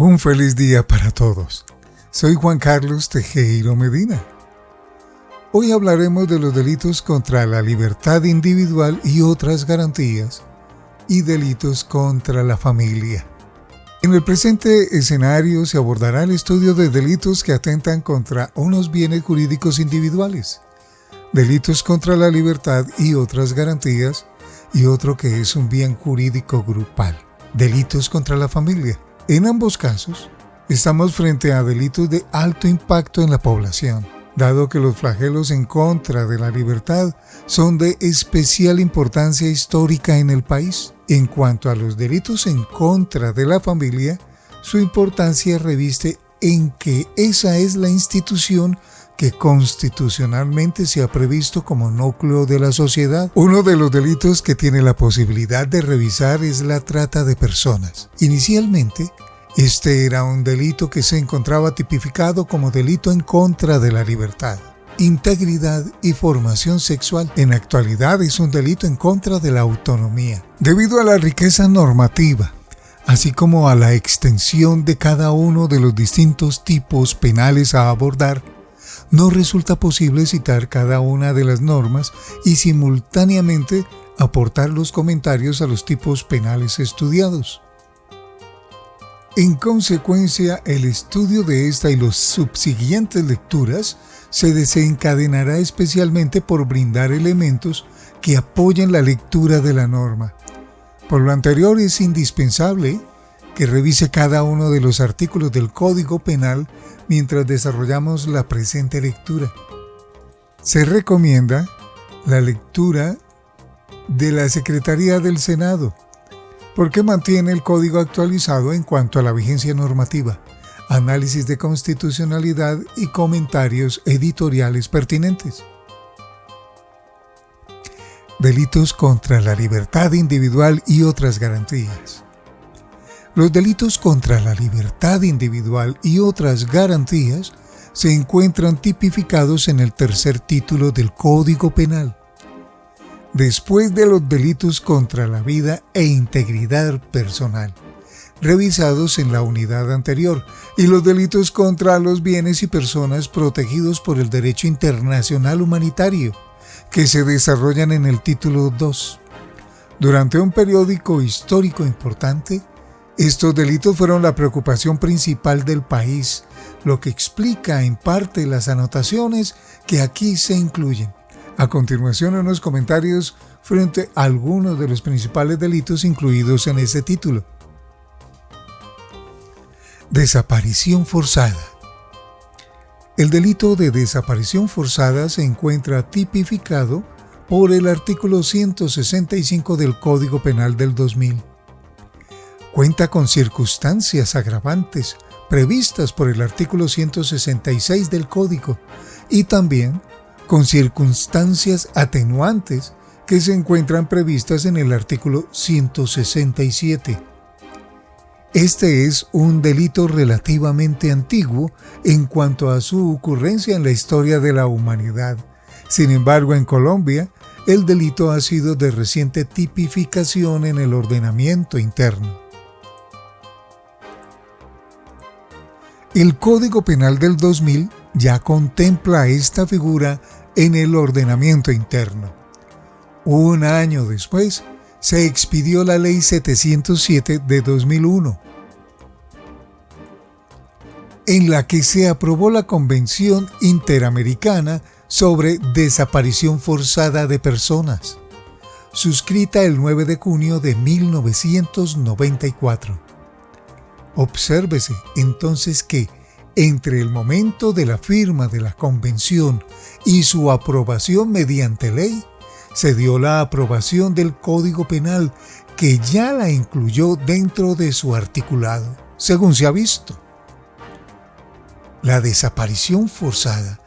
Un feliz día para todos. Soy Juan Carlos Tejero Medina. Hoy hablaremos de los delitos contra la libertad individual y otras garantías y delitos contra la familia. En el presente escenario se abordará el estudio de delitos que atentan contra unos bienes jurídicos individuales, delitos contra la libertad y otras garantías y otro que es un bien jurídico grupal, delitos contra la familia. En ambos casos, estamos frente a delitos de alto impacto en la población, dado que los flagelos en contra de la libertad son de especial importancia histórica en el país. En cuanto a los delitos en contra de la familia, su importancia reviste en que esa es la institución que constitucionalmente se ha previsto como núcleo de la sociedad. Uno de los delitos que tiene la posibilidad de revisar es la trata de personas. Inicialmente, este era un delito que se encontraba tipificado como delito en contra de la libertad, integridad y formación sexual. En la actualidad es un delito en contra de la autonomía. Debido a la riqueza normativa, así como a la extensión de cada uno de los distintos tipos penales a abordar, no resulta posible citar cada una de las normas y simultáneamente aportar los comentarios a los tipos penales estudiados. En consecuencia, el estudio de esta y las subsiguientes lecturas se desencadenará especialmente por brindar elementos que apoyen la lectura de la norma. Por lo anterior, es indispensable que revise cada uno de los artículos del Código Penal mientras desarrollamos la presente lectura. Se recomienda la lectura de la Secretaría del Senado, porque mantiene el código actualizado en cuanto a la vigencia normativa, análisis de constitucionalidad y comentarios editoriales pertinentes. Delitos contra la libertad individual y otras garantías. Los delitos contra la libertad individual y otras garantías se encuentran tipificados en el tercer título del Código Penal, después de los delitos contra la vida e integridad personal, revisados en la unidad anterior, y los delitos contra los bienes y personas protegidos por el derecho internacional humanitario, que se desarrollan en el título 2. Durante un periodo histórico importante, estos delitos fueron la preocupación principal del país, lo que explica en parte las anotaciones que aquí se incluyen. A continuación, unos comentarios frente a algunos de los principales delitos incluidos en este título. Desaparición forzada. El delito de desaparición forzada se encuentra tipificado por el artículo 165 del Código Penal del 2000. Cuenta con circunstancias agravantes previstas por el artículo 166 del Código y también con circunstancias atenuantes que se encuentran previstas en el artículo 167. Este es un delito relativamente antiguo en cuanto a su ocurrencia en la historia de la humanidad. Sin embargo, en Colombia, el delito ha sido de reciente tipificación en el ordenamiento interno. El Código Penal del 2000 ya contempla esta figura en el ordenamiento interno. Un año después, se expidió la Ley 707 de 2001, en la que se aprobó la Convención Interamericana sobre Desaparición Forzada de Personas, suscrita el 9 de junio de 1994. Obsérvese entonces que, entre el momento de la firma de la Convención y su aprobación mediante ley, se dio la aprobación del Código Penal, que ya la incluyó dentro de su articulado, según se ha visto. La desaparición forzada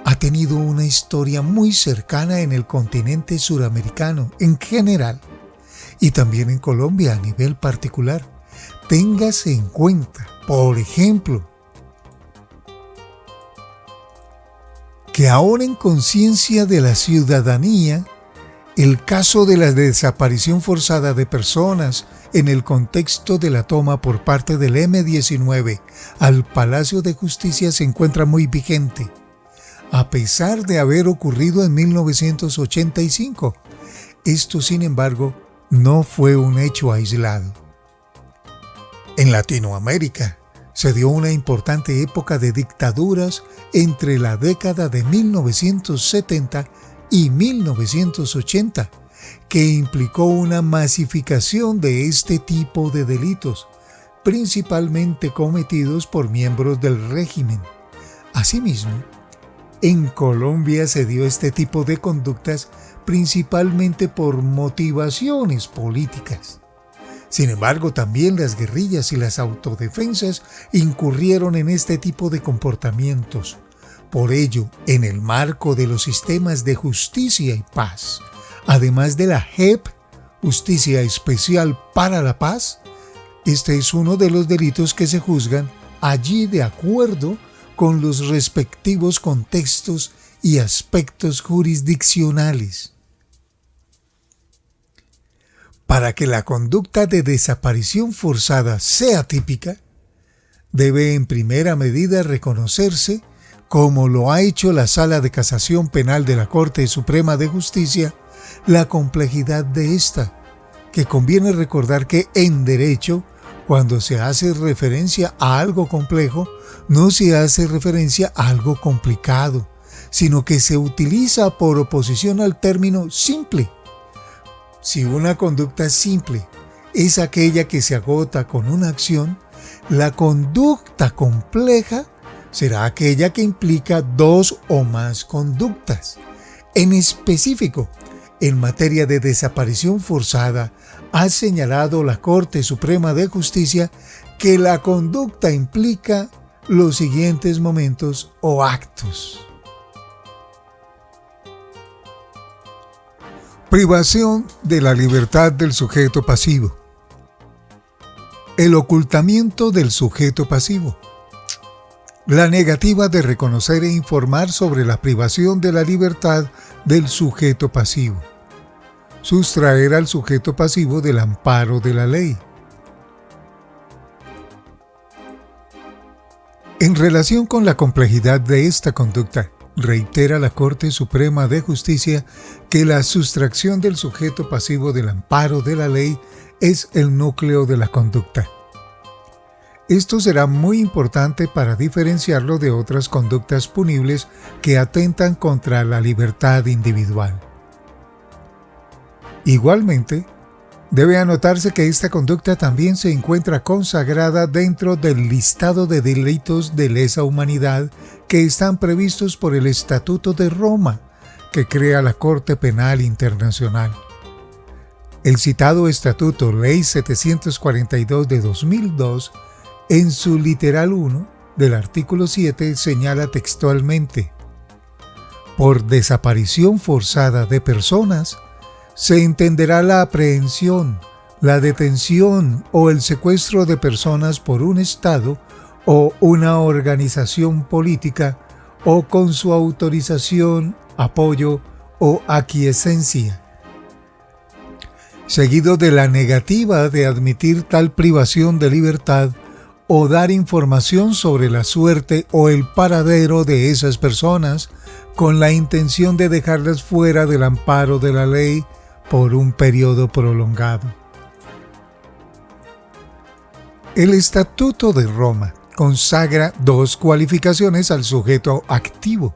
ha tenido una historia muy cercana en el continente suramericano en general y también en Colombia a nivel particular. Téngase en cuenta, por ejemplo, que ahora en conciencia de la ciudadanía, El caso de la desaparición forzada de personas en el contexto de la toma por parte del M-19 al Palacio de Justicia se encuentra muy vigente, a pesar de haber ocurrido en 1985. Esto, sin embargo, no fue un hecho aislado. En Latinoamérica se dio una importante época de dictaduras entre la década de 1970 y 1980, que implicó una masificación de este tipo de delitos, principalmente cometidos por miembros del régimen. Asimismo, en Colombia se dio este tipo de conductas principalmente por motivaciones políticas. Sin embargo, también las guerrillas y las autodefensas incurrieron en este tipo de comportamientos. Por ello, en el marco de los sistemas de justicia y paz, además de la JEP, Justicia Especial para la Paz, este es uno de los delitos que se juzgan allí de acuerdo con los respectivos contextos y aspectos jurisdiccionales. Para que la conducta de desaparición forzada sea típica, debe en primera medida reconocerse, como lo ha hecho la Sala de Casación Penal de la Corte Suprema de Justicia, la complejidad de esta, que conviene recordar que en derecho, cuando se hace referencia a algo complejo, no se hace referencia a algo complicado, sino que se utiliza por oposición al término simple. Si una conducta simple es aquella que se agota con una acción, la conducta compleja será aquella que implica dos o más conductas. En específico, en materia de desaparición forzada, ha señalado la Corte Suprema de Justicia que la conducta implica los siguientes momentos o actos. Privación de la libertad del sujeto pasivo. El ocultamiento del sujeto pasivo. La negativa de reconocer e informar sobre la privación de la libertad del sujeto pasivo. Sustraer al sujeto pasivo del amparo de la ley. En relación con la complejidad de esta conducta, reitera la Corte Suprema de Justicia que la sustracción del sujeto pasivo del amparo de la ley es el núcleo de la conducta. Esto será muy importante para diferenciarlo de otras conductas punibles que atentan contra la libertad individual. Igualmente, debe anotarse que esta conducta también se encuentra consagrada dentro del listado de delitos de lesa humanidad que están previstos por el Estatuto de Roma, que crea la Corte Penal Internacional. El citado Estatuto, Ley 742 de 2002, en su literal 1 del artículo 7 señala textualmente: por desaparición forzada de personas, se entenderá la aprehensión, la detención o el secuestro de personas por un Estado o una organización política o con su autorización, apoyo o aquiescencia, seguido de la negativa de admitir tal privación de libertad o dar información sobre la suerte o el paradero de esas personas con la intención de dejarlas fuera del amparo de la ley por un periodo prolongado. El Estatuto de Roma consagra dos cualificaciones al sujeto activo.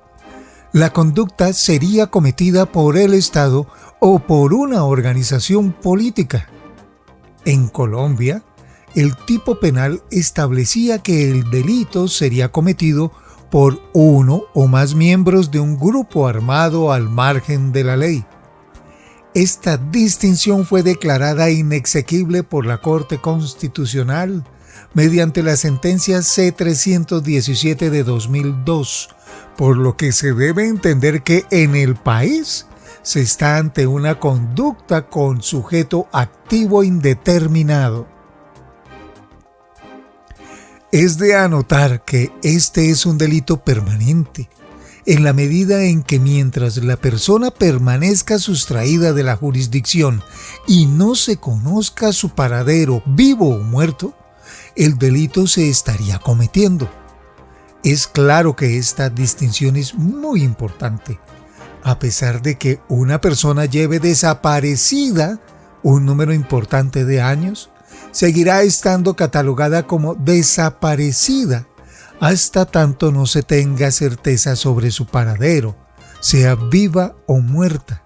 La conducta sería cometida por el Estado o por una organización política. En Colombia, el tipo penal establecía que el delito sería cometido por uno o más miembros de un grupo armado al margen de la ley. Esta distinción fue declarada inexequible por la Corte Constitucional mediante la sentencia C-317 de 2002, por lo que se debe entender que en el país se está ante una conducta con sujeto activo indeterminado. Es de anotar que este es un delito permanente, en la medida en que mientras la persona permanezca sustraída de la jurisdicción y no se conozca su paradero, vivo o muerto, el delito se estaría cometiendo. Es claro que esta distinción es muy importante. A pesar de que una persona lleve desaparecida un número importante de años, seguirá estando catalogada como desaparecida hasta tanto no se tenga certeza sobre su paradero, sea viva o muerta.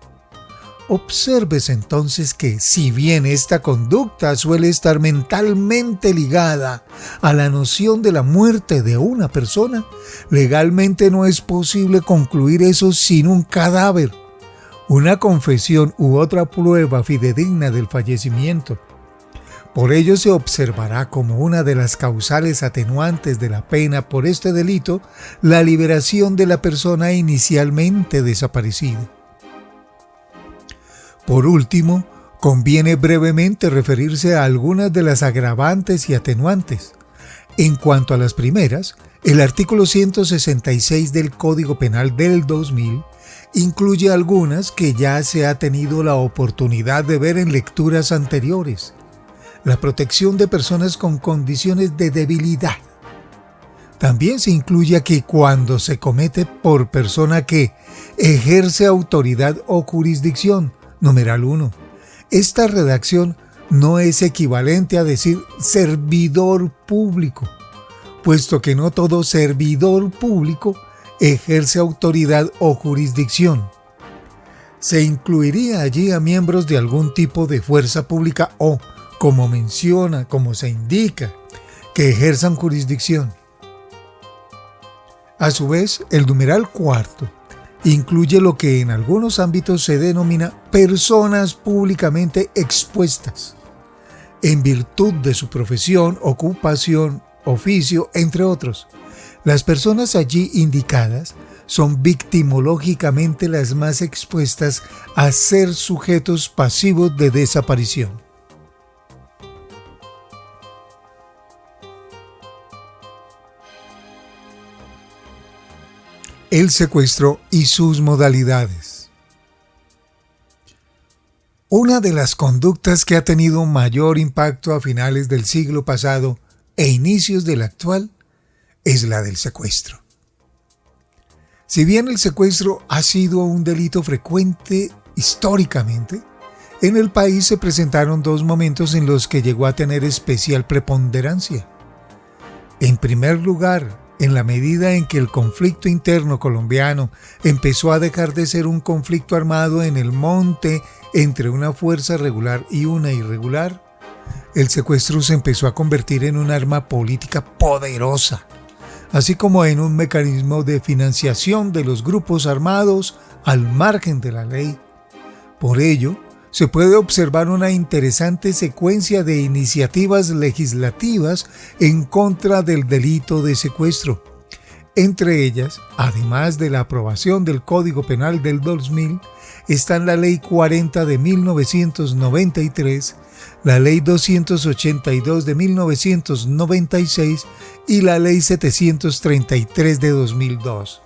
Observes entonces que, si bien esta conducta suele estar mentalmente ligada a la noción de la muerte de una persona, legalmente no es posible concluir eso sin un cadáver, una confesión u otra prueba fidedigna del fallecimiento. Por ello se observará como una de las causales atenuantes de la pena por este delito la liberación de la persona inicialmente desaparecida. Por último, conviene brevemente referirse a algunas de las agravantes y atenuantes. En cuanto a las primeras, el artículo 166 del Código Penal del 2000 incluye algunas que ya se ha tenido la oportunidad de ver en lecturas anteriores. La protección de personas con condiciones de debilidad. También se incluye aquí cuando se comete por persona que ejerce autoridad o jurisdicción, numeral 1. Esta redacción no es equivalente a decir servidor público, puesto que no todo servidor público ejerce autoridad o jurisdicción. Se incluiría allí a miembros de algún tipo de fuerza pública o, como se indica, que ejerzan jurisdicción. A su vez, el numeral 4 incluye lo que en algunos ámbitos se denomina personas públicamente expuestas, en virtud de su profesión, ocupación, oficio, entre otros. Las personas allí indicadas son victimológicamente las más expuestas a ser sujetos pasivos de desaparición. El secuestro y sus modalidades. Una de las conductas que ha tenido mayor impacto a finales del siglo pasado e inicios del actual es la del secuestro. Si bien el secuestro ha sido un delito frecuente históricamente, en el país se presentaron dos momentos en los que llegó a tener especial preponderancia. En primer lugar, en la medida en que el conflicto interno colombiano empezó a dejar de ser un conflicto armado en el monte entre una fuerza regular y una irregular, el secuestro se empezó a convertir en un arma política poderosa, así como en un mecanismo de financiación de los grupos armados al margen de la ley. Por ello, se puede observar una interesante secuencia de iniciativas legislativas en contra del delito de secuestro. Entre ellas, además de la aprobación del Código Penal del 2000, están la Ley 40 de 1993, la Ley 282 de 1996 y la Ley 733 de 2002.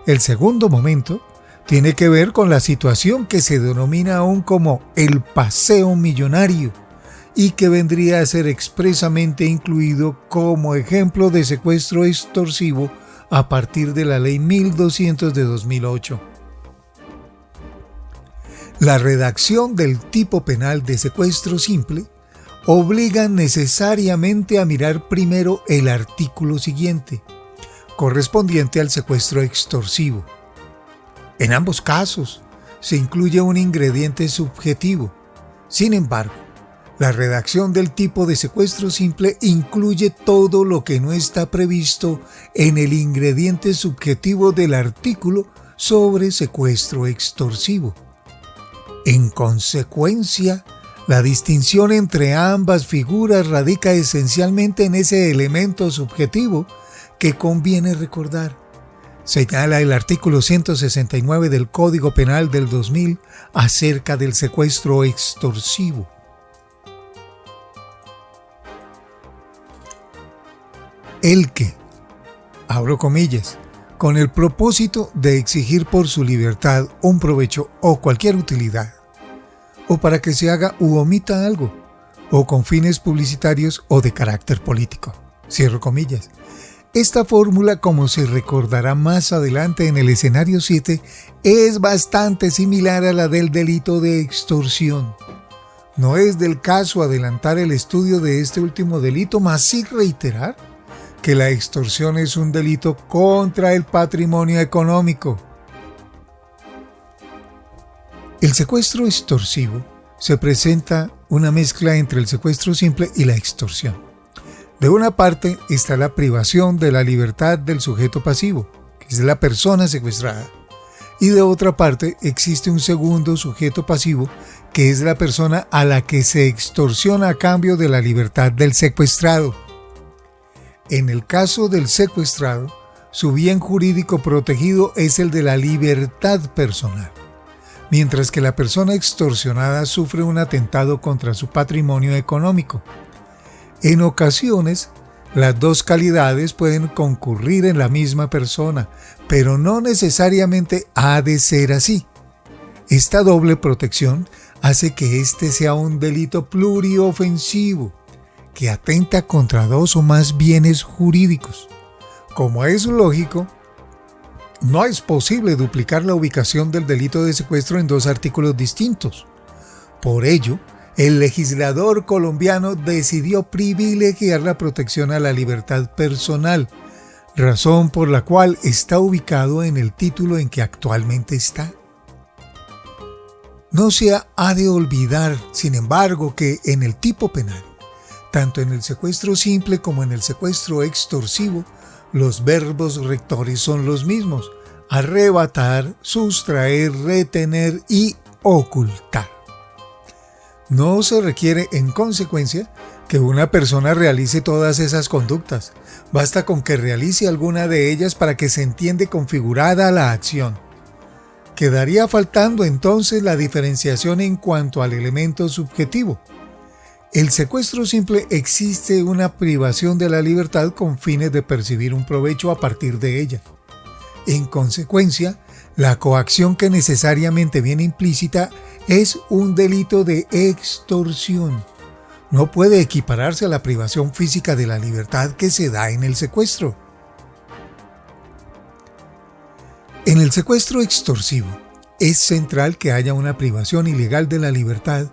El segundo momento tiene que ver con la situación que se denomina aún como el paseo millonario y que vendría a ser expresamente incluido como ejemplo de secuestro extorsivo a partir de la Ley 1200 de 2008. La redacción del tipo penal de secuestro simple obliga necesariamente a mirar primero el artículo siguiente, correspondiente al secuestro extorsivo. En ambos casos, se incluye un ingrediente subjetivo. Sin embargo, la redacción del tipo de secuestro simple incluye todo lo que no está previsto en el ingrediente subjetivo del artículo sobre secuestro extorsivo. En consecuencia, la distinción entre ambas figuras radica esencialmente en ese elemento subjetivo que conviene recordar. Señala el artículo 169 del Código Penal del 2000 acerca del secuestro extorsivo. El que, abro comillas, con el propósito de exigir por su libertad un provecho o cualquier utilidad, o para que se haga u omita algo, o con fines publicitarios o de carácter político. Cierro comillas. Esta fórmula, como se recordará más adelante en el escenario 7, es bastante similar a la del delito de extorsión. No es del caso adelantar el estudio de este último delito, mas sí reiterar que la extorsión es un delito contra el patrimonio económico. El secuestro extorsivo se presenta una mezcla entre el secuestro simple y la extorsión. De una parte está la privación de la libertad del sujeto pasivo, que es la persona secuestrada, y de otra parte existe un segundo sujeto pasivo, que es la persona a la que se extorsiona a cambio de la libertad del secuestrado. En el caso del secuestrado, su bien jurídico protegido es el de la libertad personal, mientras que la persona extorsionada sufre un atentado contra su patrimonio económico. En ocasiones, las dos calidades pueden concurrir en la misma persona, pero no necesariamente ha de ser así. Esta doble protección hace que este sea un delito pluriofensivo, que atenta contra dos o más bienes jurídicos. Como es lógico, no es posible duplicar la ubicación del delito de secuestro en dos artículos distintos. Por ello, el legislador colombiano decidió privilegiar la protección a la libertad personal, razón por la cual está ubicado en el título en que actualmente está. No se ha de olvidar, sin embargo, que en el tipo penal, tanto en el secuestro simple como en el secuestro extorsivo, los verbos rectores son los mismos: arrebatar, sustraer, retener y ocultar. No se requiere, en consecuencia, que una persona realice todas esas conductas. Basta con que realice alguna de ellas para que se entienda configurada la acción. Quedaría faltando entonces la diferenciación en cuanto al elemento subjetivo. El secuestro simple existe una privación de la libertad con fines de percibir un provecho a partir de ella. En consecuencia, la coacción que necesariamente viene implícita es un delito de extorsión. No puede equipararse a la privación física de la libertad que se da en el secuestro. En el secuestro extorsivo es central que haya una privación ilegal de la libertad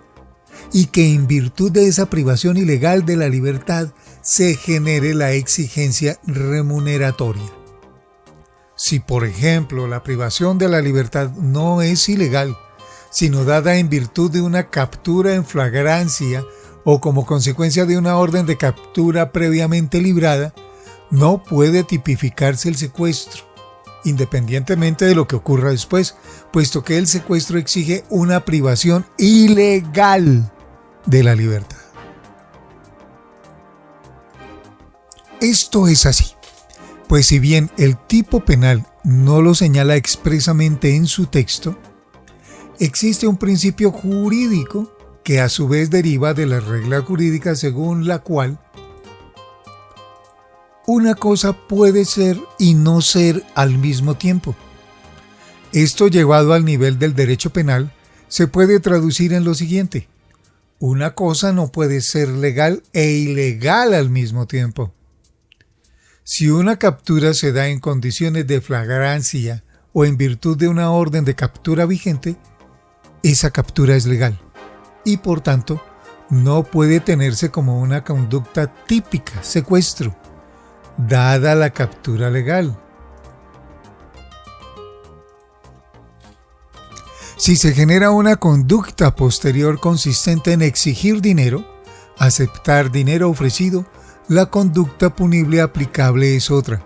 y que en virtud de esa privación ilegal de la libertad se genere la exigencia remuneratoria. Si, por ejemplo, la privación de la libertad no es ilegal, sino dada en virtud de una captura en flagrancia o como consecuencia de una orden de captura previamente librada, no puede tipificarse el secuestro, independientemente de lo que ocurra después, puesto que el secuestro exige una privación ilegal de la libertad. Esto es así, pues si bien el tipo penal no lo señala expresamente en su texto, existe un principio jurídico que a su vez deriva de la regla jurídica según la cual una cosa puede ser y no ser al mismo tiempo. Esto, llevado al nivel del derecho penal, se puede traducir en lo siguiente: una cosa no puede ser legal e ilegal al mismo tiempo. Si una captura se da en condiciones de flagrancia o en virtud de una orden de captura vigente, esa captura es legal y por tanto no puede tenerse como una conducta típica secuestro, dada la captura legal. Si se genera una conducta posterior consistente en exigir dinero, aceptar dinero ofrecido, la conducta punible aplicable es otra,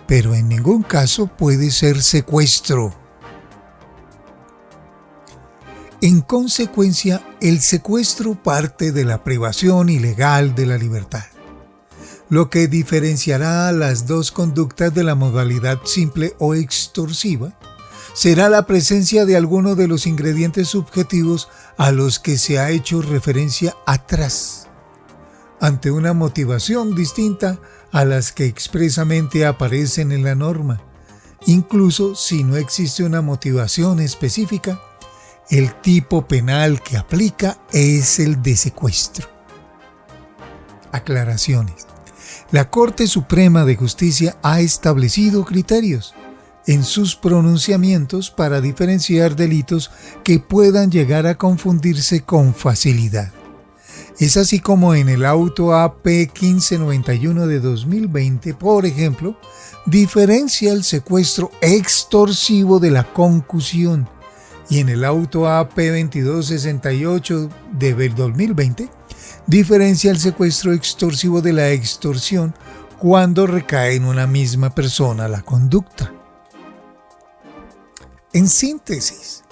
pero en ningún caso puede ser secuestro. En consecuencia, el secuestro parte de la privación ilegal de la libertad, lo que diferenciará a las dos conductas de la modalidad simple o extorsiva será la presencia de alguno de los ingredientes subjetivos a los que se ha hecho referencia atrás, ante una motivación distinta a las que expresamente aparecen en la norma, incluso si no existe una motivación específica. El tipo penal que aplica es el de secuestro. Aclaraciones. La Corte Suprema de Justicia ha establecido criterios en sus pronunciamientos para diferenciar delitos que puedan llegar a confundirse con facilidad. Es así como en el auto AP 1591 de 2020, por ejemplo, diferencia el secuestro extorsivo de la concusión, y en el auto AP 2268 de 2020, diferencia el secuestro extorsivo de la extorsión cuando recae en una misma persona la conducta. En síntesis,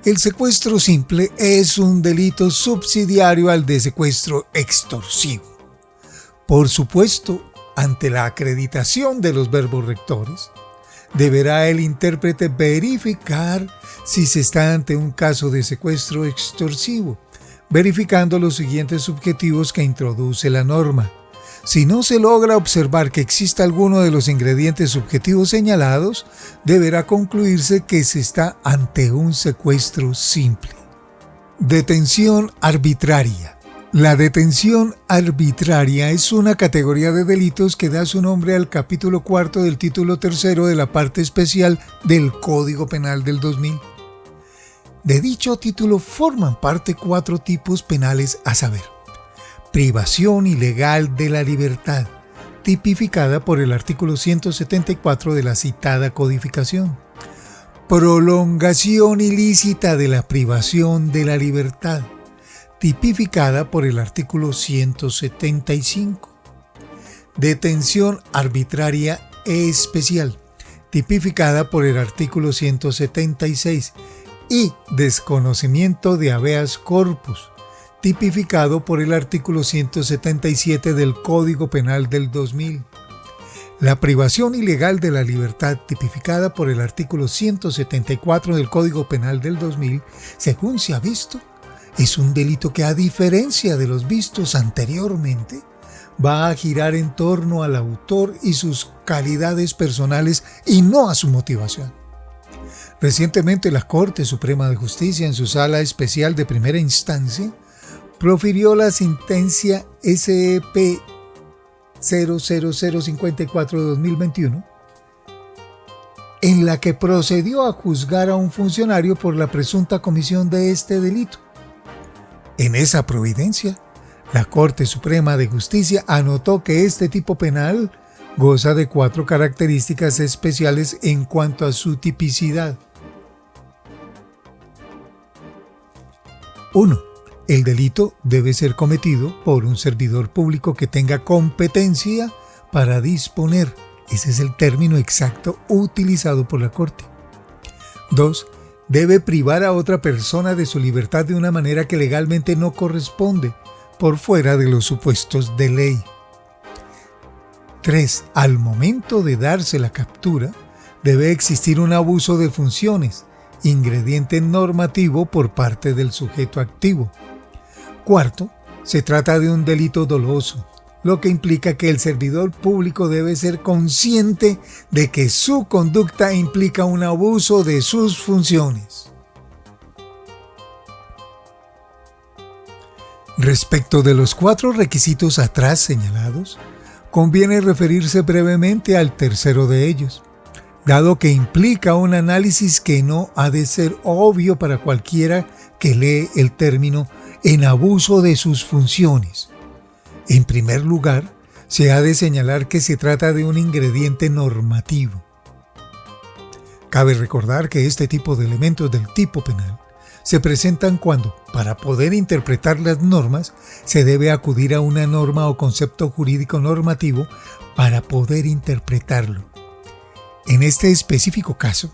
el secuestro simple es un delito subsidiario al de secuestro extorsivo. Por supuesto, ante la acreditación de los verbos rectores, deberá el intérprete verificar si se está ante un caso de secuestro extorsivo, verificando los siguientes subjetivos que introduce la norma. Si no se logra observar que exista alguno de los ingredientes subjetivos señalados, deberá concluirse que se está ante un secuestro simple. Detención arbitraria. La detención arbitraria es una categoría de delitos que da su nombre al capítulo 4 del título 3 de la parte especial del Código Penal del 2000. De dicho título forman parte 4 tipos penales, a saber: privación ilegal de la libertad, tipificada por el artículo 174 de la citada codificación; prolongación ilícita de la privación de la libertad, tipificada por el artículo 175; detención arbitraria especial, tipificada por el artículo 176, y desconocimiento de habeas corpus, tipificado por el artículo 177 del Código Penal del 2000. La privación ilegal de la libertad, tipificada por el artículo 174 del Código Penal del 2000, según se ha visto, es un delito que, a diferencia de los vistos anteriormente, va a girar en torno al autor y sus calidades personales y no a su motivación. Recientemente, la Corte Suprema de Justicia, en su Sala Especial de Primera Instancia, profirió la sentencia SEP 00054/2021, en la que procedió a juzgar a un funcionario por la presunta comisión de este delito. En esa providencia, la Corte Suprema de Justicia anotó que este tipo penal goza de 4 características especiales en cuanto a su tipicidad. 1. El delito debe ser cometido por un servidor público que tenga competencia para disponer. Ese es el término exacto utilizado por la Corte. 2. Debe privar a otra persona de su libertad de una manera que legalmente no corresponde, por fuera de los supuestos de ley. 3. Al momento de darse la captura, debe existir un abuso de funciones, ingrediente normativo por parte del sujeto activo. 4. Se trata de un delito doloso, lo que implica que el servidor público debe ser consciente de que su conducta implica un abuso de sus funciones. Respecto de los 4 requisitos atrás señalados, conviene referirse brevemente al tercero de ellos, dado que implica un análisis que no ha de ser obvio para cualquiera que lee el término en abuso de sus funciones. En primer lugar, se ha de señalar que se trata de un ingrediente normativo. Cabe recordar que este tipo de elementos del tipo penal se presentan cuando, para poder interpretar las normas, se debe acudir a una norma o concepto jurídico normativo para poder interpretarlo. En este específico caso,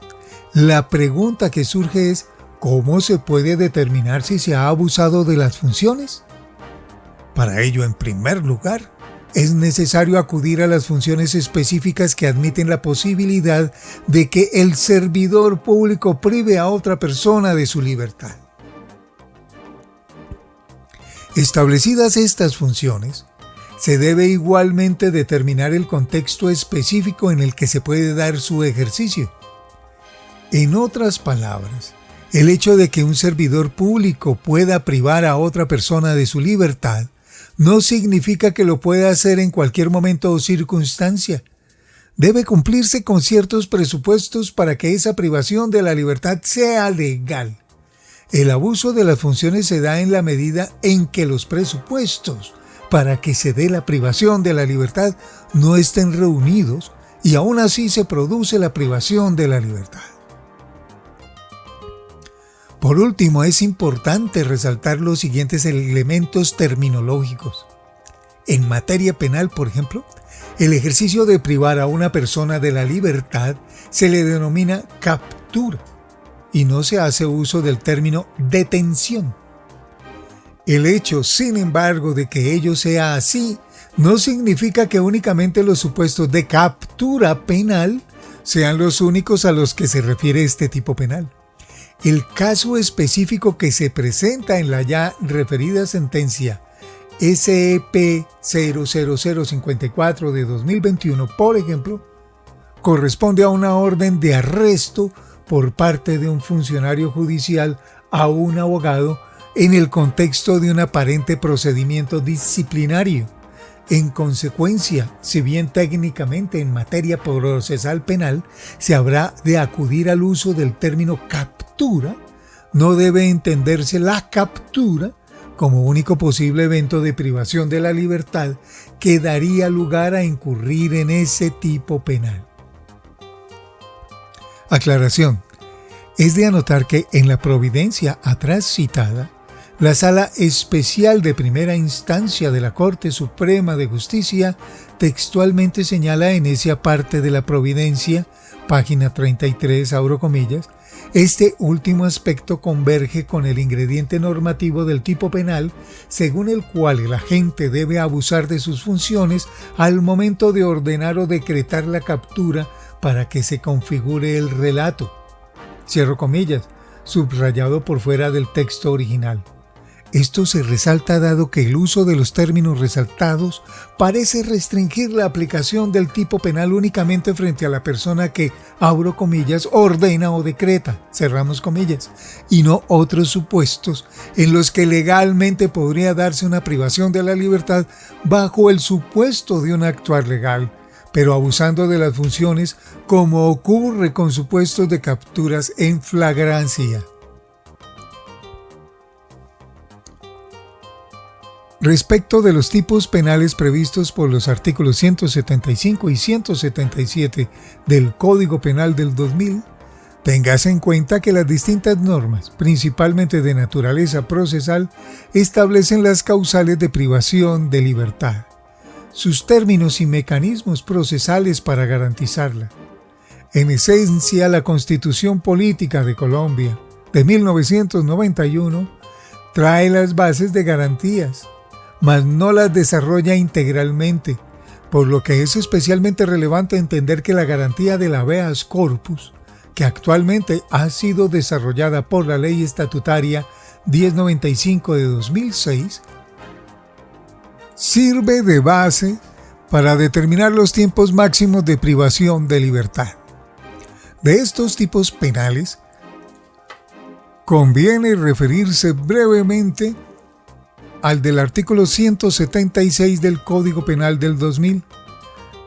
la pregunta que surge es: ¿cómo se puede determinar si se ha abusado de las funciones? Para ello, en primer lugar, es necesario acudir a las funciones específicas que admiten la posibilidad de que el servidor público prive a otra persona de su libertad. Establecidas estas funciones, Se debe igualmente determinar el contexto específico en el que se puede dar su ejercicio. En otras palabras, el hecho de que un servidor público pueda privar a otra persona de su libertad no significa que lo pueda hacer en cualquier momento o circunstancia. Debe cumplirse con ciertos presupuestos para que esa privación de la libertad sea legal. El abuso de las funciones se da en la medida en que los presupuestos para que se dé la privación de la libertad no estén reunidos y aún así se produce la privación de la libertad. Por último, es importante resaltar los siguientes elementos terminológicos. En materia penal, por ejemplo, el ejercicio de privar a una persona de la libertad se le denomina captura y no se hace uso del término detención. El hecho, sin embargo, de que ello sea así, no significa que únicamente los supuestos de captura penal sean los únicos a los que se refiere este tipo penal. El caso específico que se presenta en la ya referida sentencia SEP 00054 de 2021, por ejemplo, corresponde a una orden de arresto por parte de un funcionario judicial a un abogado en el contexto de un aparente procedimiento disciplinario. En consecuencia, si bien técnicamente en materia procesal penal se habrá de acudir al uso del término captura, no debe entenderse la captura como único posible evento de privación de la libertad que daría lugar a incurrir en ese tipo penal. Aclaración. Es de anotar que en la providencia atrás citada, la Sala Especial de Primera Instancia de la Corte Suprema de Justicia textualmente señala en esa parte de la providencia, página 33, abro comillas, este último aspecto converge con el ingrediente normativo del tipo penal, según el cual el agente debe abusar de sus funciones al momento de ordenar o decretar la captura para que se configure el relato. Cierro comillas, subrayado por fuera del texto original. Esto se resalta dado que el uso de los términos resaltados parece restringir la aplicación del tipo penal únicamente frente a la persona que, abro comillas, ordena o decreta, cerramos comillas, y no otros supuestos en los que legalmente podría darse una privación de la libertad bajo el supuesto de un actuar legal, pero abusando de las funciones como ocurre con supuestos de capturas en flagrancia. Respecto de los tipos penales previstos por los artículos 175 y 177 del Código Penal del 2000, téngase en cuenta que las distintas normas, principalmente de naturaleza procesal, establecen las causales de privación de libertad, sus términos y mecanismos procesales para garantizarla. En esencia, la Constitución Política de Colombia de 1991 trae las bases de garantías, mas no las desarrolla integralmente, por lo que es especialmente relevante entender que la garantía del habeas corpus, que actualmente ha sido desarrollada por la Ley Estatutaria 1095 de 2006, sirve de base para determinar los tiempos máximos de privación de libertad. De estos tipos penales, conviene referirse brevemente al del artículo 176 del Código Penal del 2000,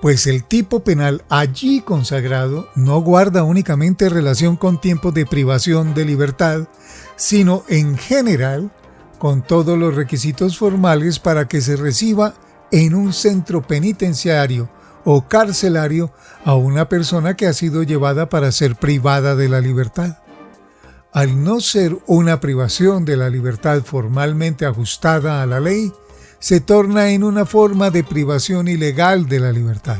pues el tipo penal allí consagrado no guarda únicamente relación con tiempos de privación de libertad, sino en general con todos los requisitos formales para que se reciba en un centro penitenciario o carcelario a una persona que ha sido llevada para ser privada de la libertad. Al no ser una privación de la libertad formalmente ajustada a la ley, se torna en una forma de privación ilegal de la libertad.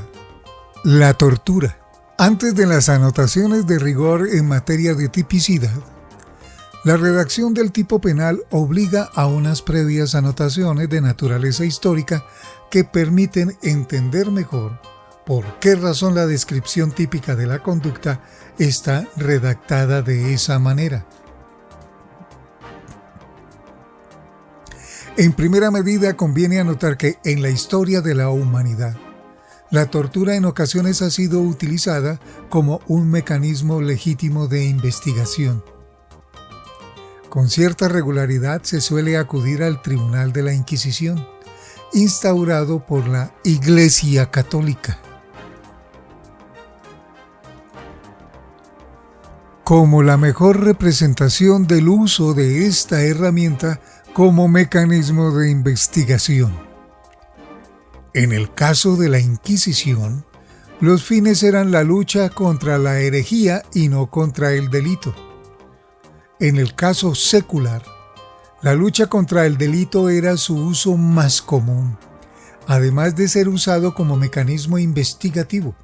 La tortura. Antes de las anotaciones de rigor en materia de tipicidad, la redacción del tipo penal obliga a unas previas anotaciones de naturaleza histórica que permiten entender mejor por qué razón la descripción típica de la conducta está redactada de esa manera. En primera medida, conviene anotar que en la historia de la humanidad, la tortura en ocasiones ha sido utilizada como un mecanismo legítimo de investigación. Con cierta regularidad se suele acudir al Tribunal de la Inquisición, instaurado por la Iglesia Católica, como la mejor representación del uso de esta herramienta como mecanismo de investigación. En el caso de la Inquisición, los fines eran la lucha contra la herejía y no contra el delito. En el caso secular, la lucha contra el delito era su uso más común, además de ser usado como mecanismo investigativo,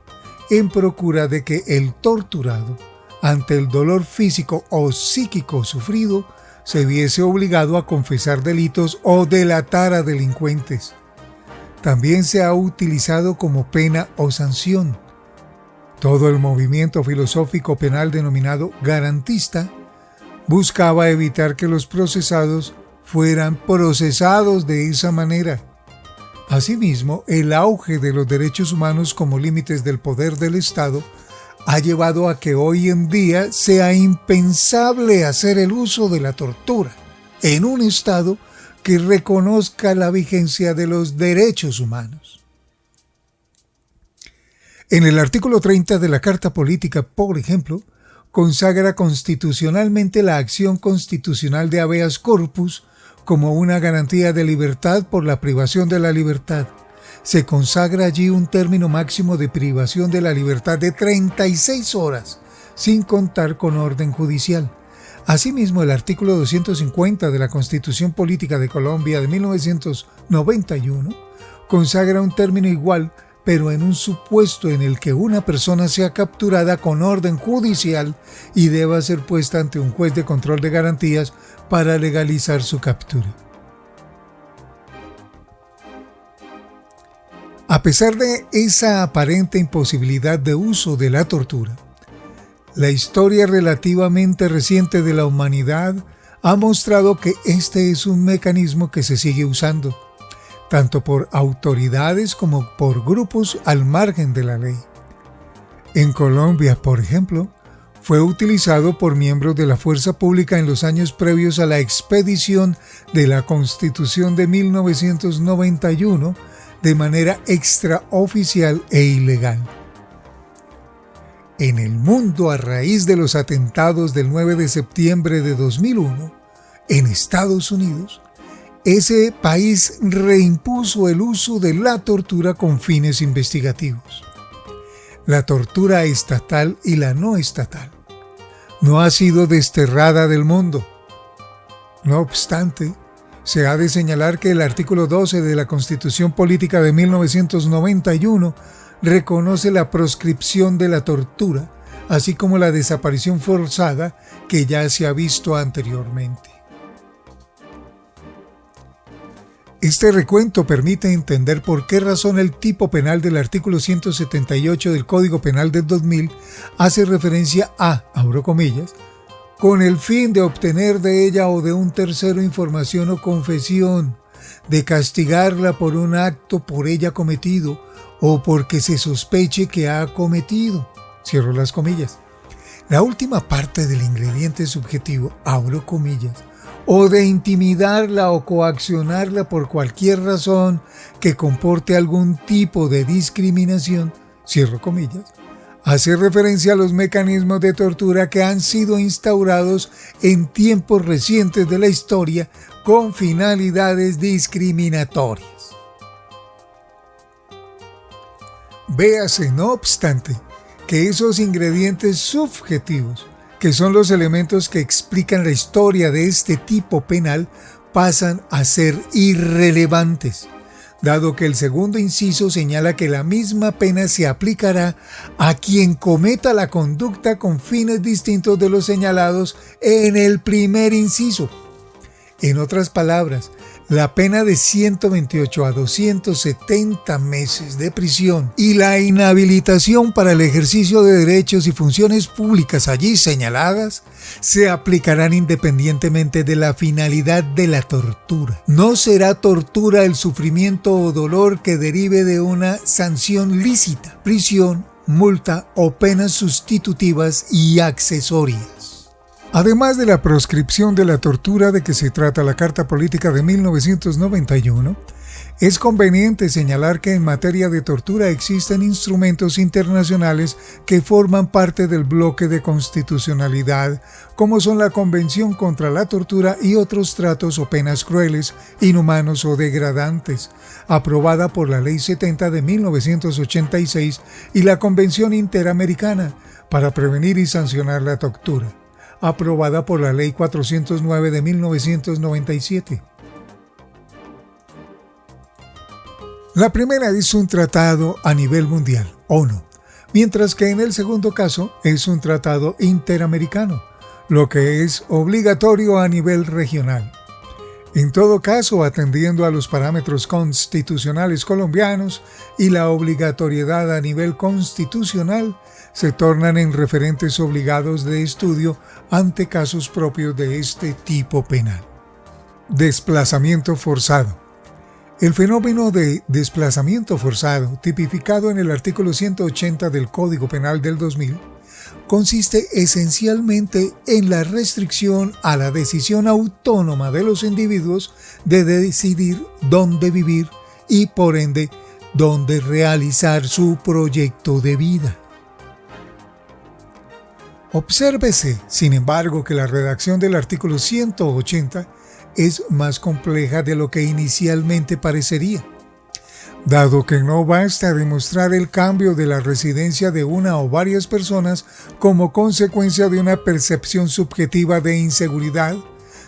en procura de que el torturado, ante el dolor físico o psíquico sufrido, se viese obligado a confesar delitos o delatar a delincuentes. También se ha utilizado como pena o sanción. Todo el movimiento filosófico penal denominado garantista buscaba evitar que los procesados fueran procesados de esa manera. Asimismo, el auge de los derechos humanos como límites del poder del Estado ha llevado a que hoy en día sea impensable hacer el uso de la tortura en un Estado que reconozca la vigencia de los derechos humanos. En el artículo 30 de la Carta Política, por ejemplo, consagra constitucionalmente la acción constitucional de habeas corpus como una garantía de libertad por la privación de la libertad. Se consagra allí un término máximo de privación de la libertad de 36 horas, sin contar con orden judicial. Asimismo, el artículo 250 de la Constitución Política de Colombia de 1991 consagra un término igual, pero en un supuesto en el que una persona sea capturada con orden judicial y deba ser puesta ante un juez de control de garantías para legalizar su captura. A pesar de esa aparente imposibilidad de uso de la tortura, la historia relativamente reciente de la humanidad ha mostrado que este es un mecanismo que se sigue usando, tanto por autoridades como por grupos al margen de la ley. En Colombia, por ejemplo, fue utilizado por miembros de la fuerza pública en los años previos a la expedición de la Constitución de 1991 de manera extraoficial e ilegal. En el mundo, a raíz de los atentados del 9 de septiembre de 2001, en Estados Unidos, ese país reimpuso el uso de la tortura con fines investigativos. La tortura estatal y la no estatal no ha sido desterrada del mundo. No obstante, se ha de señalar que el artículo 12 de la Constitución Política de 1991 reconoce la proscripción de la tortura, así como la desaparición forzada que ya se ha visto anteriormente. Este recuento permite entender por qué razón el tipo penal del artículo 178 del Código Penal del 2000 hace referencia a, abro comillas, con el fin de obtener de ella o de un tercero información o confesión, de castigarla por un acto por ella cometido o porque se sospeche que ha cometido, cierro las comillas. La última parte del ingrediente subjetivo, abro comillas, o de intimidarla o coaccionarla por cualquier razón que comporte algún tipo de discriminación, cierro comillas, hace referencia a los mecanismos de tortura que han sido instaurados en tiempos recientes de la historia con finalidades discriminatorias. Véase, no obstante, que esos ingredientes subjetivos, que son los elementos que explican la historia de este tipo penal, pasan a ser irrelevantes, dado que el segundo inciso señala que la misma pena se aplicará a quien cometa la conducta con fines distintos de los señalados en el primer inciso. En otras palabras, la pena de 128 a 270 meses de prisión y la inhabilitación para el ejercicio de derechos y funciones públicas allí señaladas se aplicarán independientemente de la finalidad de la tortura. No será tortura el sufrimiento o dolor que derive de una sanción lícita, prisión, multa o penas sustitutivas y accesorias. Además de la proscripción de la tortura de que se trata la Carta Política de 1991, es conveniente señalar que en materia de tortura existen instrumentos internacionales que forman parte del bloque de constitucionalidad, como son la Convención contra la Tortura y otros tratos o penas crueles, inhumanos o degradantes, aprobada por la Ley 70 de 1986 y la Convención Interamericana para prevenir y sancionar la tortura, aprobada por la Ley 409 de 1997. La primera es un tratado a nivel mundial, ONU, mientras que en el segundo caso es un tratado interamericano, lo que es obligatorio a nivel regional. En todo caso, atendiendo a los parámetros constitucionales colombianos y la obligatoriedad a nivel constitucional, se tornan en referentes obligados de estudio ante casos propios de este tipo penal. Desplazamiento forzado. El fenómeno de desplazamiento forzado, tipificado en el artículo 180 del Código Penal del 2000, consiste esencialmente en la restricción a la decisión autónoma de los individuos de decidir dónde vivir y, por ende, dónde realizar su proyecto de vida. Obsérvese, sin embargo, que la redacción del artículo 180 es más compleja de lo que inicialmente parecería, dado que no basta demostrar el cambio de la residencia de una o varias personas como consecuencia de una percepción subjetiva de inseguridad,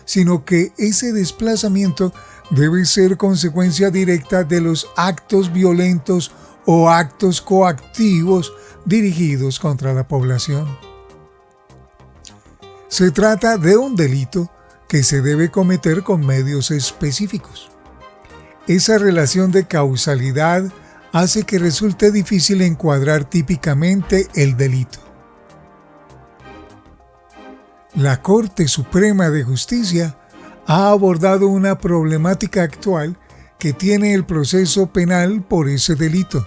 sino que ese desplazamiento debe ser consecuencia directa de los actos violentos o actos coactivos dirigidos contra la población. Se trata de un delito que se debe cometer con medios específicos. Esa relación de causalidad hace que resulte difícil encuadrar típicamente el delito. La Corte Suprema de Justicia ha abordado una problemática actual que tiene el proceso penal por ese delito.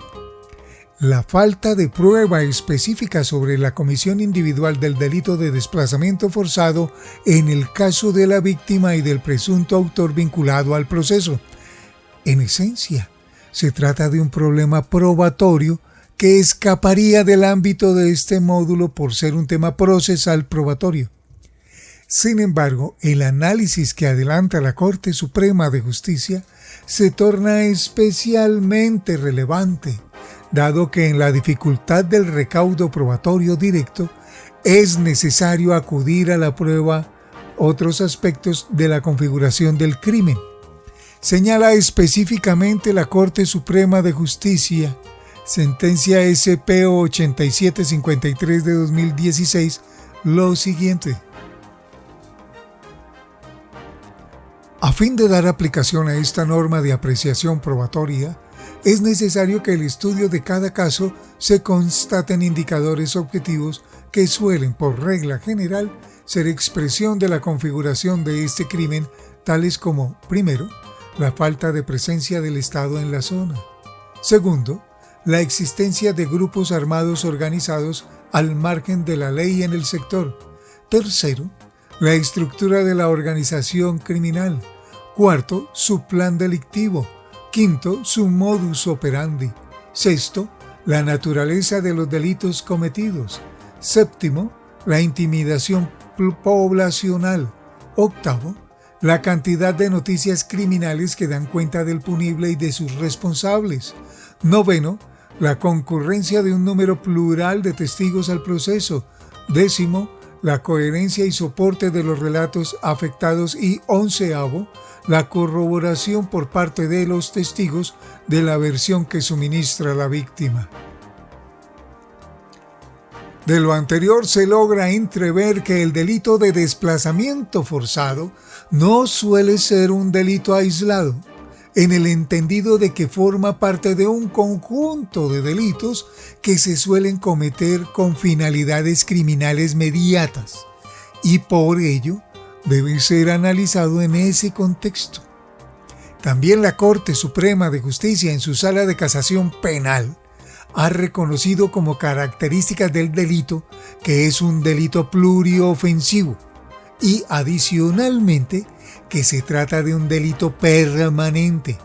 La falta de prueba específica sobre la comisión individual del delito de desplazamiento forzado en el caso de la víctima y del presunto autor vinculado al proceso. En esencia, se trata de un problema probatorio que escaparía del ámbito de este módulo por ser un tema procesal probatorio. Sin embargo, el análisis que adelanta la Corte Suprema de Justicia se torna especialmente relevante, dado que en la dificultad del recaudo probatorio directo es necesario acudir a la prueba otros aspectos de la configuración del crimen. Señala específicamente la Corte Suprema de Justicia, sentencia SPO 8753 de 2016, lo siguiente. A fin de dar aplicación a esta norma de apreciación probatoria, es necesario que el estudio de cada caso se constaten indicadores objetivos que suelen, por regla general, ser expresión de la configuración de este crimen, tales como, primero, la falta de presencia del Estado en la zona. Segundo, la existencia de grupos armados organizados al margen de la ley en el sector. Tercero, la estructura de la organización criminal. Cuarto, su plan delictivo. Quinto, su modus operandi. Sexto, la naturaleza de los delitos cometidos. Séptimo, la intimidación poblacional. Octavo, la cantidad de noticias criminales que dan cuenta del punible y de sus responsables. Noveno, la concurrencia de un número plural de testigos al proceso. Décimo, la coherencia y soporte de los relatos afectados. Y onceavo, la corroboración por parte de los testigos de la versión que suministra la víctima. De lo anterior se logra entrever que el delito de desplazamiento forzado no suele ser un delito aislado, en el entendido de que forma parte de un conjunto de delitos que se suelen cometer con finalidades criminales mediatas, y por ello debe ser analizado en ese contexto. También la Corte Suprema de Justicia, en su Sala de Casación Penal, ha reconocido como características del delito que es un delito pluriofensivo y adicionalmente que se trata de un delito permanente.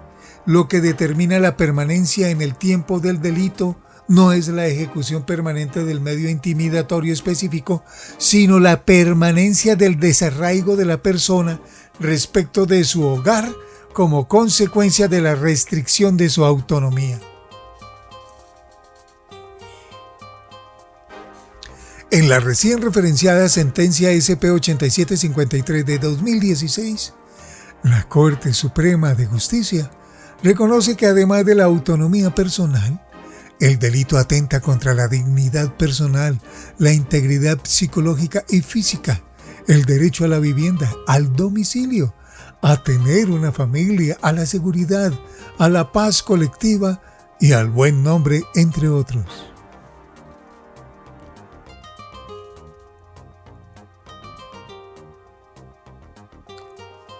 Lo que determina la permanencia en el tiempo del delito no es la ejecución permanente del medio intimidatorio específico, sino la permanencia del desarraigo de la persona respecto de su hogar como consecuencia de la restricción de su autonomía. En la recién referenciada sentencia SP 8753 de 2016, la Corte Suprema de Justicia reconoce que además de la autonomía personal, el delito atenta contra la dignidad personal, la integridad psicológica y física, el derecho a la vivienda, al domicilio, a tener una familia, a la seguridad, a la paz colectiva y al buen nombre, entre otros.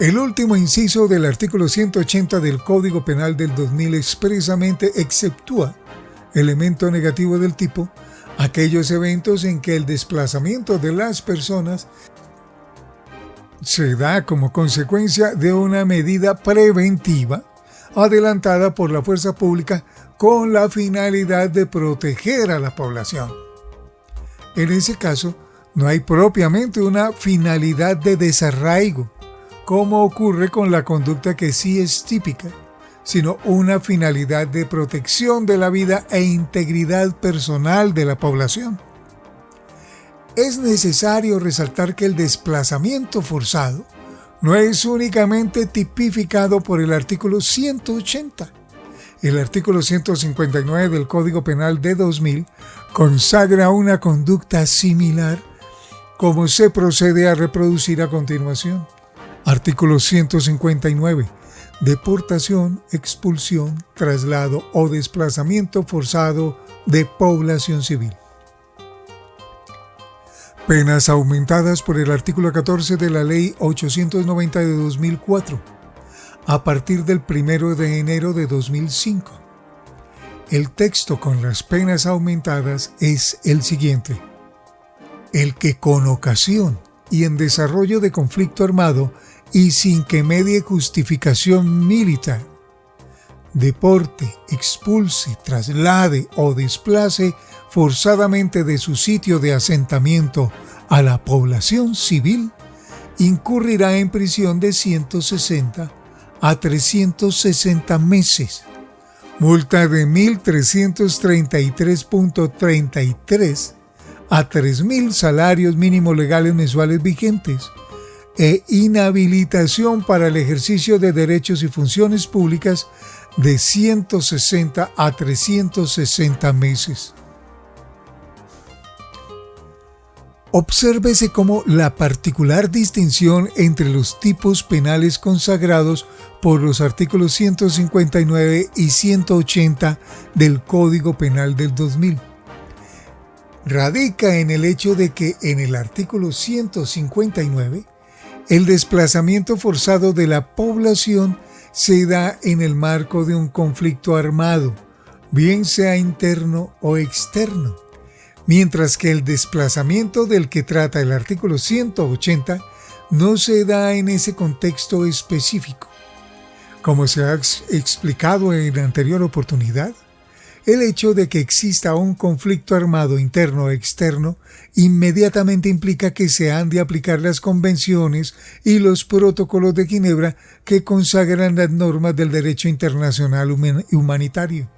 El último inciso del artículo 180 del Código Penal del 2000 expresamente exceptúa elemento negativo del tipo aquellos eventos en que el desplazamiento de las personas se da como consecuencia de una medida preventiva adelantada por la fuerza pública con la finalidad de proteger a la población. En ese caso, no hay propiamente una finalidad de desarraigo, como ocurre con la conducta que sí es típica, sino una finalidad de protección de la vida e integridad personal de la población. Es necesario resaltar que el desplazamiento forzado no es únicamente tipificado por el artículo 180. El artículo 159 del Código Penal de 2000 consagra una conducta similar como se procede a reproducir a continuación. Artículo 159. Deportación, expulsión, traslado o desplazamiento forzado de población civil. Penas aumentadas por el artículo 14 de la Ley 890 de 2004, a partir del 1 de enero de 2005. El texto con las penas aumentadas es el siguiente: el que con ocasión y en desarrollo de conflicto armado y sin que medie justificación militar, deporte, expulse, traslade o desplace forzadamente de su sitio de asentamiento a la población civil, incurrirá en prisión de 160 a 360 meses, multa de 1.333.33 a 3.000 salarios mínimos legales mensuales vigentes, e inhabilitación para el ejercicio de derechos y funciones públicas de 160 a 360 meses. Obsérvese cómo la particular distinción entre los tipos penales consagrados por los artículos 159 y 180 del Código Penal del 2000 radica en el hecho de que en el artículo 159 el desplazamiento forzado de la población se da en el marco de un conflicto armado, bien sea interno o externo, mientras que el desplazamiento del que trata el artículo 180 no se da en ese contexto específico. Como se ha explicado en anterior oportunidad, el hecho de que exista un conflicto armado interno o externo inmediatamente implica que se han de aplicar las convenciones y los protocolos de Ginebra que consagran las normas del derecho internacional humanitario.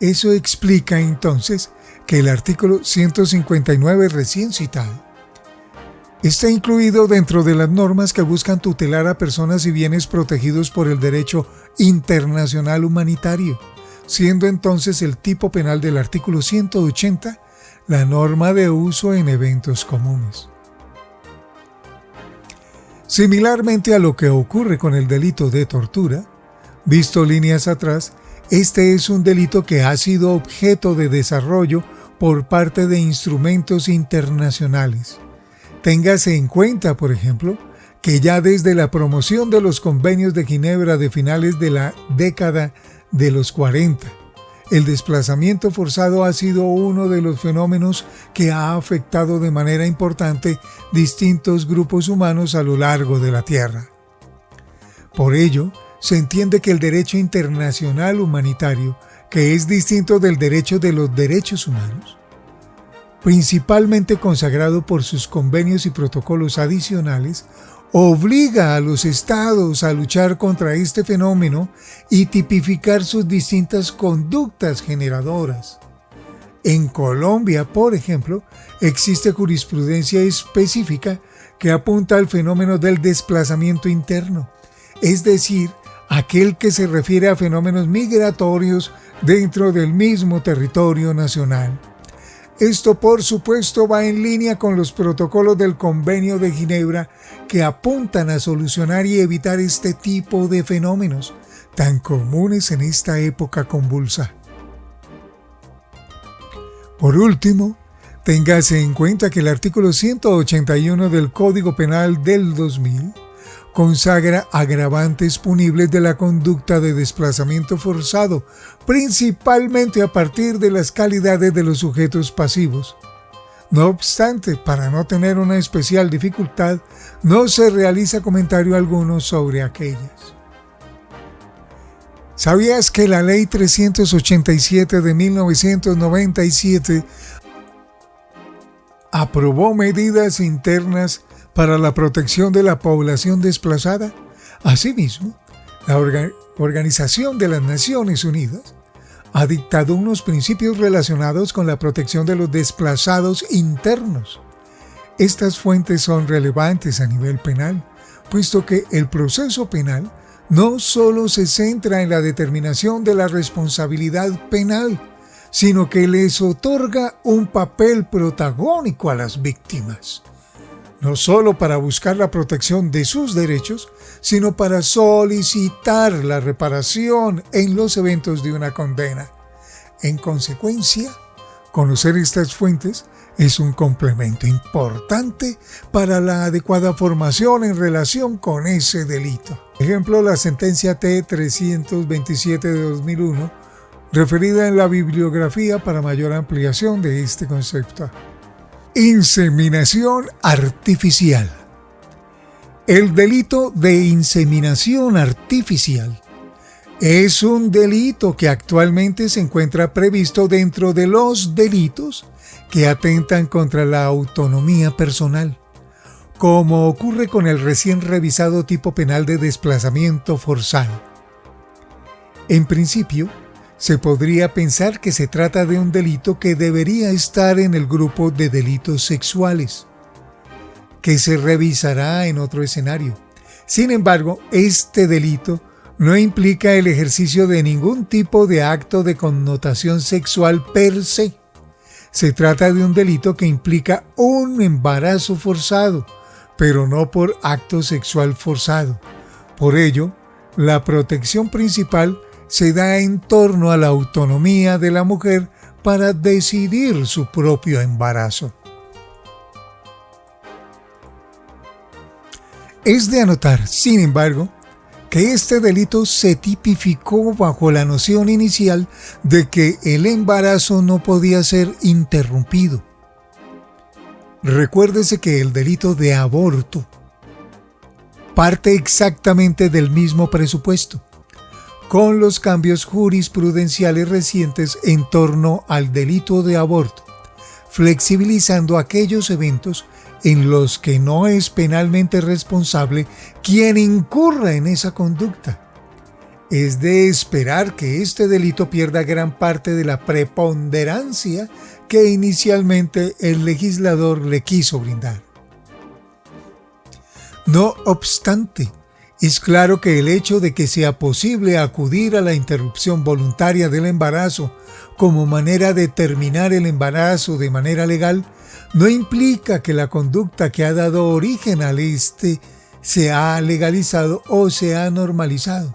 Eso explica entonces que el artículo 159 recién citado está incluido dentro de las normas que buscan tutelar a personas y bienes protegidos por el derecho internacional humanitario, siendo entonces el tipo penal del artículo 180 la norma de uso en eventos comunes. Similarmente a lo que ocurre con el delito de tortura, visto líneas atrás, este es un delito que ha sido objeto de desarrollo por parte de instrumentos internacionales. Téngase en cuenta, por ejemplo, que ya desde la promoción de los convenios de Ginebra de finales de la década de los 40, el desplazamiento forzado ha sido uno de los fenómenos que ha afectado de manera importante distintos grupos humanos a lo largo de la Tierra. Por ello, se entiende que el derecho internacional humanitario, que es distinto del derecho de los derechos humanos, principalmente consagrado por sus convenios y protocolos adicionales, obliga a los estados a luchar contra este fenómeno y tipificar sus distintas conductas generadoras. En Colombia, por ejemplo, existe jurisprudencia específica que apunta al fenómeno del desplazamiento interno, es decir, aquel que se refiere a fenómenos migratorios dentro del mismo territorio nacional. Esto, por supuesto, va en línea con los protocolos del Convenio de Ginebra que apuntan a solucionar y evitar este tipo de fenómenos tan comunes en esta época convulsa. Por último, téngase en cuenta que el artículo 181 del Código Penal del 2000 consagra agravantes punibles de la conducta de desplazamiento forzado, principalmente a partir de las calidades de los sujetos pasivos. No obstante, para no tener una especial dificultad, no se realiza comentario alguno sobre aquellas. ¿Sabías que la Ley 387 de 1997 aprobó medidas internas para la protección de la población desplazada? Asimismo, la Organización de las Naciones Unidas ha dictado unos principios relacionados con la protección de los desplazados internos. Estas fuentes son relevantes a nivel penal, puesto que el proceso penal no solo se centra en la determinación de la responsabilidad penal, sino que les otorga un papel protagónico a las víctimas, no solo para buscar la protección de sus derechos, sino para solicitar la reparación en los eventos de una condena. En consecuencia, conocer estas fuentes es un complemento importante para la adecuada formación en relación con ese delito. Ejemplo, la sentencia T-327 de 2001, referida en la bibliografía para mayor ampliación de este concepto. Inseminación artificial. El delito de inseminación artificial es un delito que actualmente se encuentra previsto dentro de los delitos que atentan contra la autonomía personal, como ocurre con el recién revisado tipo penal de desplazamiento forzado. En principio, se podría pensar que se trata de un delito que debería estar en el grupo de delitos sexuales, que se revisará en otro escenario. Sin embargo, este delito no implica el ejercicio de ningún tipo de acto de connotación sexual per se. Se trata de un delito que implica un embarazo forzado, pero no por acto sexual forzado. Por ello, la protección principal se da en torno a la autonomía de la mujer para decidir su propio embarazo. Es de anotar, sin embargo, que este delito se tipificó bajo la noción inicial de que el embarazo no podía ser interrumpido. Recuérdese que el delito de aborto parte exactamente del mismo presupuesto, con los cambios jurisprudenciales recientes en torno al delito de aborto, flexibilizando aquellos eventos en los que no es penalmente responsable quien incurra en esa conducta. Es de esperar que este delito pierda gran parte de la preponderancia que inicialmente el legislador le quiso brindar. No obstante, Es claro que el hecho de que sea posible acudir a la interrupción voluntaria del embarazo como manera de terminar el embarazo de manera legal no implica que la conducta que ha dado origen al se ha legalizado o se ha normalizado.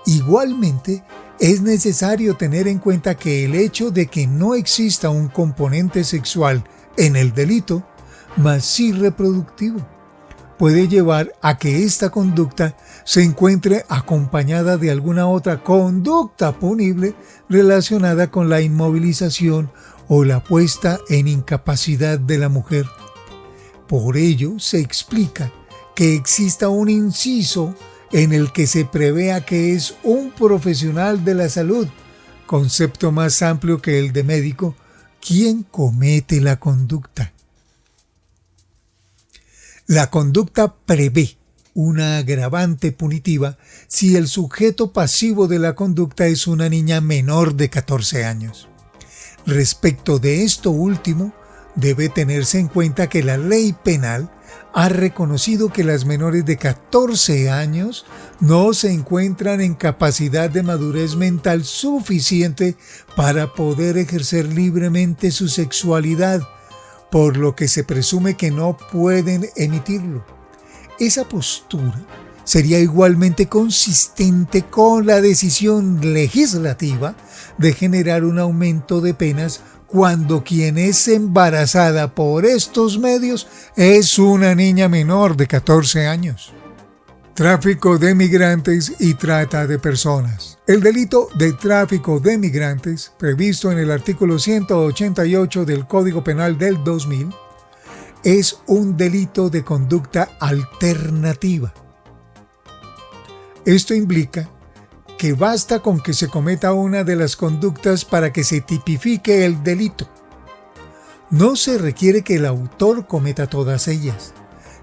Igualmente, es necesario tener en cuenta que el hecho de que no exista un componente sexual en el delito, mas sí reproductivo, puede llevar a que esta conducta se encuentre acompañada de alguna otra conducta punible relacionada con la inmovilización o la puesta en incapacidad de la mujer. Por ello, se explica que exista un inciso en el que se prevea que es un profesional de la salud, concepto más amplio que el de médico, quien comete la conducta. La conducta prevé una agravante punitiva si el sujeto pasivo de la conducta es una niña menor de 14 años. Respecto de esto último, debe tenerse en cuenta que la ley penal ha reconocido que las menores de 14 años no se encuentran en capacidad de madurez mental suficiente para poder ejercer libremente su sexualidad, por lo que se presume que no pueden emitirlo. Esa postura sería igualmente consistente con la decisión legislativa de generar un aumento de penas cuando quien es embarazada por estos medios es una niña menor de 14 años. Tráfico de migrantes y trata de personas. El delito de tráfico de migrantes, previsto en el artículo 188 del Código Penal del 2000, es un delito de conducta alternativa. Esto implica que basta con que se cometa una de las conductas para que se tipifique el delito. No se requiere que el autor cometa todas ellas.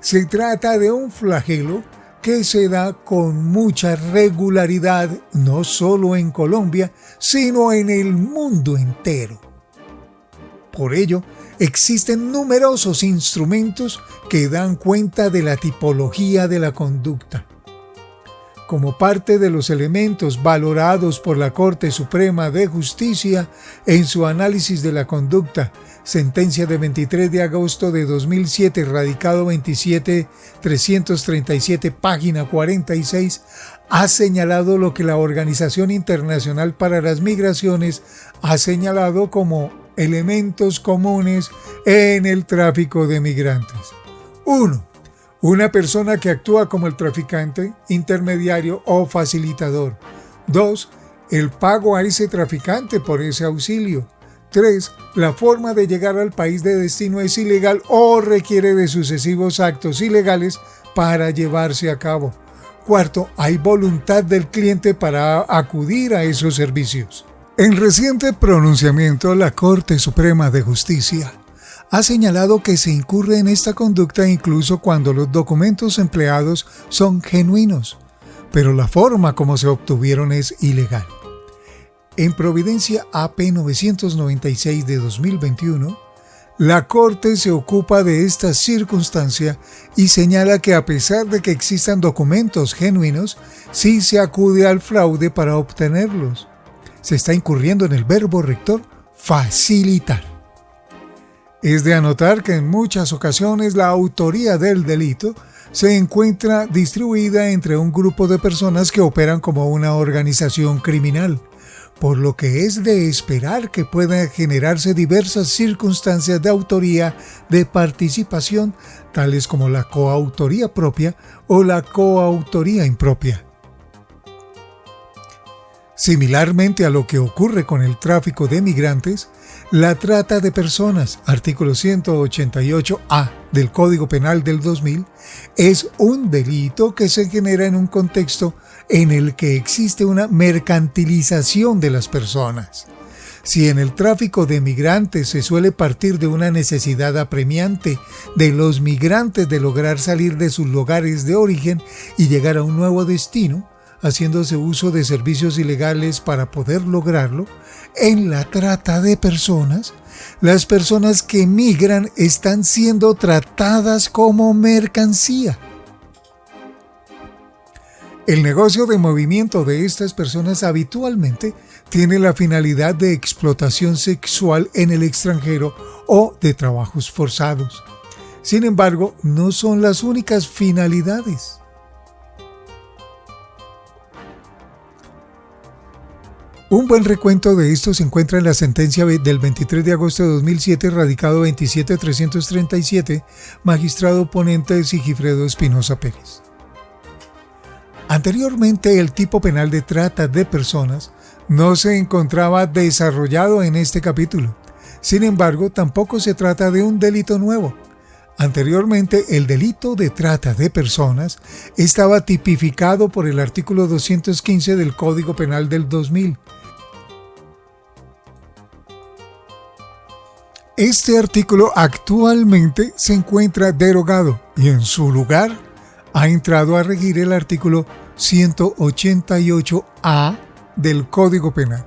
Se trata de un flagelo que se da con mucha regularidad no solo en Colombia, sino en el mundo entero. Por ello, existen numerosos instrumentos que dan cuenta de la tipología de la conducta. Como parte de los elementos valorados por la Corte Suprema de Justicia en su análisis de la conducta, sentencia de 23 de agosto de 2007, radicado 27337, página 46, ha señalado lo que la Organización Internacional para las Migraciones ha señalado como elementos comunes en el tráfico de migrantes. 1. Una persona que actúa como el traficante, intermediario o facilitador. 2. El pago a ese traficante por ese auxilio. 3. La forma de llegar al país de destino es ilegal o requiere de sucesivos actos ilegales para llevarse a cabo. 4. Hay voluntad del cliente para acudir a esos servicios. En reciente pronunciamiento, la Corte Suprema de Justicia ha señalado que se incurre en esta conducta incluso cuando los documentos empleados son genuinos, pero la forma como se obtuvieron es ilegal. En Providencia AP 996 de 2021, la Corte se ocupa de esta circunstancia y señala que a pesar de que existan documentos genuinos, sí se acude al fraude para obtenerlos. Se está incurriendo en el verbo rector facilitar. Es de anotar que en muchas ocasiones la autoría del delito se encuentra distribuida entre un grupo de personas que operan como una organización criminal, por lo que es de esperar que puedan generarse diversas circunstancias de autoría de participación, tales como la coautoría propia o la coautoría impropia. Similarmente a lo que ocurre con el tráfico de migrantes, la trata de personas, artículo 188A del Código Penal del 2000, es un delito que se genera en un contexto en el que existe una mercantilización de las personas. Si en el tráfico de migrantes se suele partir de una necesidad apremiante de los migrantes de lograr salir de sus lugares de origen y llegar a un nuevo destino, haciéndose uso de servicios ilegales para poder lograrlo, en la trata de personas, las personas que migran están siendo tratadas como mercancía. El negocio de movimiento de estas personas habitualmente tiene la finalidad de explotación sexual en el extranjero o de trabajos forzados. Sin embargo, no son las únicas finalidades. Un buen recuento de esto se encuentra en la sentencia del 23 de agosto de 2007, radicado 27337, magistrado ponente Sigifredo Espinosa Pérez. Anteriormente, el tipo penal de trata de personas no se encontraba desarrollado en este capítulo. Sin embargo, tampoco se trata de un delito nuevo. Anteriormente, el delito de trata de personas estaba tipificado por el artículo 215 del Código Penal del 2000. Este artículo actualmente se encuentra derogado y en su lugar ha entrado a regir el artículo 188A del Código Penal,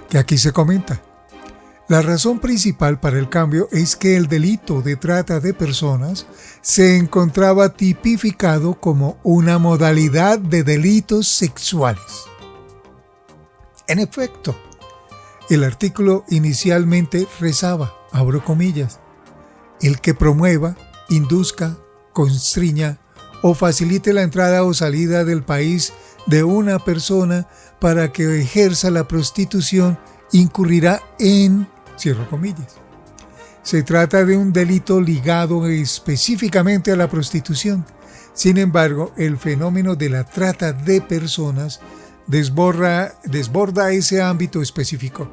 que aquí se comenta. La razón principal para el cambio es que el delito de trata de personas se encontraba tipificado como una modalidad de delitos sexuales. En efecto, el artículo inicialmente rezaba, abro comillas, el que promueva, induzca, constriña o facilite la entrada o salida del país de una persona para que ejerza la prostitución incurrirá en, cierro comillas. Se trata de un delito ligado específicamente a la prostitución. Sin embargo, el fenómeno de la trata de personas desborda ese ámbito específico.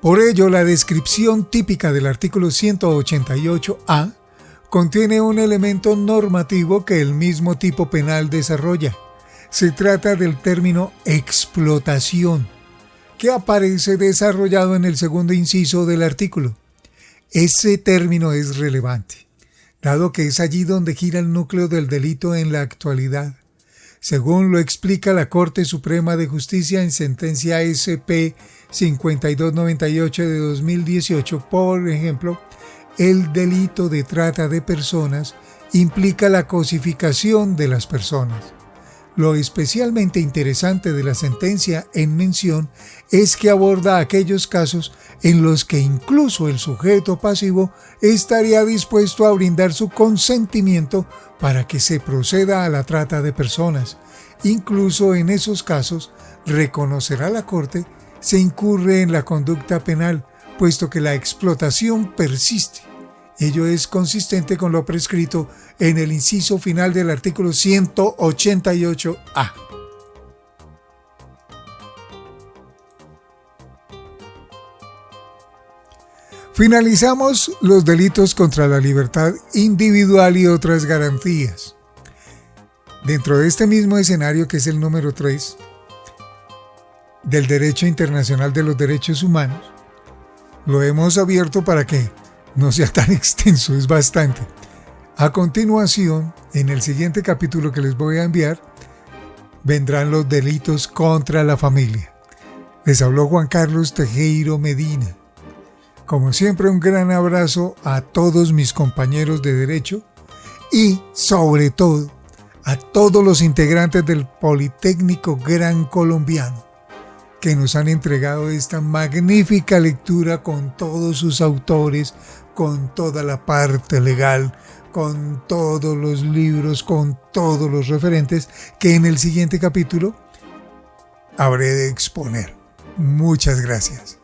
Por ello, la descripción típica del artículo 188A contiene un elemento normativo que el mismo tipo penal desarrolla. Se trata del término explotación, que aparece desarrollado en el segundo inciso del artículo. Ese término es relevante, dado que es allí donde gira el núcleo del delito en la actualidad. Según lo explica la Corte Suprema de Justicia en sentencia SP 5298 de 2018, por ejemplo, el delito de trata de personas implica la cosificación de las personas. Lo especialmente interesante de la sentencia en mención es que aborda aquellos casos en los que incluso el sujeto pasivo estaría dispuesto a brindar su consentimiento para que se proceda a la trata de personas. Incluso en esos casos, reconocerá la Corte, se incurre en la conducta penal, puesto que la explotación persiste. Ello es consistente con lo prescrito en el inciso final del artículo 188A. Finalizamos los delitos contra la libertad individual y otras garantías. Dentro de este mismo escenario, que es el número 3 del Derecho Internacional de los Derechos Humanos, lo hemos abierto para que no sea tan extenso, es bastante. A continuación, en el siguiente capítulo que les voy a enviar, vendrán los delitos contra la familia. Les habló Juan Carlos Tejero Medina. Como siempre, un gran abrazo a todos mis compañeros de derecho y, sobre todo, a todos los integrantes del Politécnico Gran Colombiano, que nos han entregado esta magnífica lectura con todos sus autores, con toda la parte legal, con todos los libros, con todos los referentes que en el siguiente capítulo habré de exponer. Muchas gracias.